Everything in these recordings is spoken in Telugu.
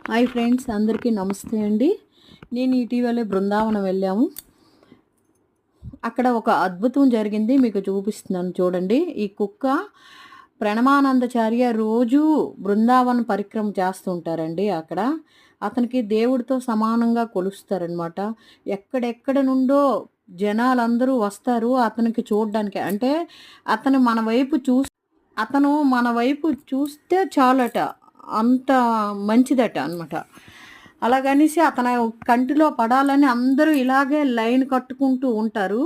హాయ్ ఫ్రెండ్స్, అందరికీ నమస్తే అండి. నేను ఇటీవలే బృందావనం వెళ్ళాము. అక్కడ ఒక అద్భుతం జరిగింది, మీకు చూపిస్తున్నాను చూడండి. ఈ కుక్క ప్రణమానందచార్య రోజు బృందావన పరిక్రమ చేస్తుంటారండి. అక్కడ అతనికి దేవుడితో సమానంగా కొలుస్తారనమాట. ఎక్కడెక్కడ నుండో జనాలందరూ వస్తారు అతనికి చూడడానికి. అంటే అతను మన వైపు చూస్తే చాలట, అంత మంచిదట అనమాట. అలాగనేసి అతని కంటిలో పడాలని అందరూ ఇలాగే లైన్ కట్టుకుంటూ ఉంటారు,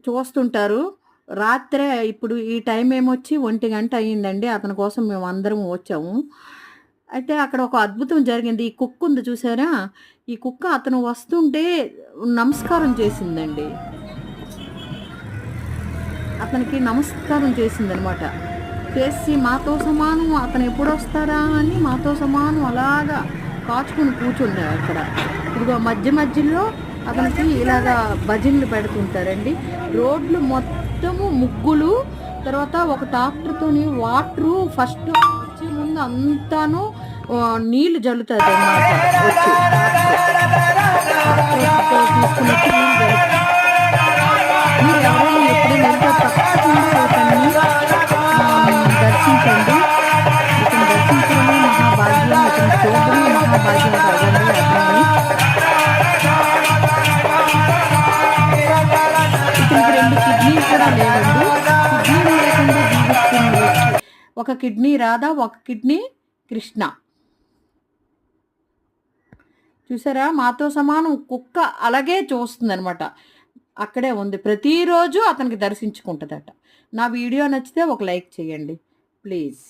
చూస్తుంటారు. రాత్రే ఇప్పుడు ఈ టైం ఏమొచ్చి 1 గంట అయ్యిందండి. అతని కోసం మేము అందరం వచ్చాము. అయితే అక్కడ ఒక అద్భుతం జరిగింది. ఈ కుక్క ఉంది చూసారా, ఈ కుక్క అతను వస్తుంటే నమస్కారం చేసిందండి. అతనికి నమస్కారం చేసిందనమాట. చేసి మాతో సమానం అతను ఎప్పుడు వస్తారా అని మాతో సమానం అలాగా కాచుకుని కూర్చుండే అక్కడ. ఇదిగో మధ్య మధ్యలో అతనికి ఇలాగా భజనలు పెడుతుంటారండి. రోడ్లు మొత్తము ముగ్గులు, తర్వాత ఒక ట్రాక్టర్తోని వాటరు ఫస్ట్ వచ్చే ముందు అంతాను నీళ్లు జల్లుతుంది అన్నమాట. వచ్చి తీసుకున్నట్టు నీళ్ళు జల్లుతుంది. మీరు ఎవరైనా ఎప్పుడైనా వెళ్తే తప్పకుండా ఇతన్ని దర్శించండి. ఇతను దర్శించడమే మహాభాగ్యం, ఇతను చూడడమే మహాభాగ్యం కాదండి. అతన్ని ఇతనికి 2 కిడ్నీలు కూడా లేవండి. కిడ్నీలు లేకుండా జీవిస్తుంది. ఒక కిడ్నీ రాధా, ఒక కిడ్నీ కృష్ణ. చూసారా, మాతో సమానం కుక్క అలాగే చూస్తుంది అనమాట. అక్కడే ఉంది, ప్రతిరోజు అతనికి దర్శించుకుంటుందట. నా వీడియో నచ్చితే ఒక లైక్ చేయండి ప్లీజ్.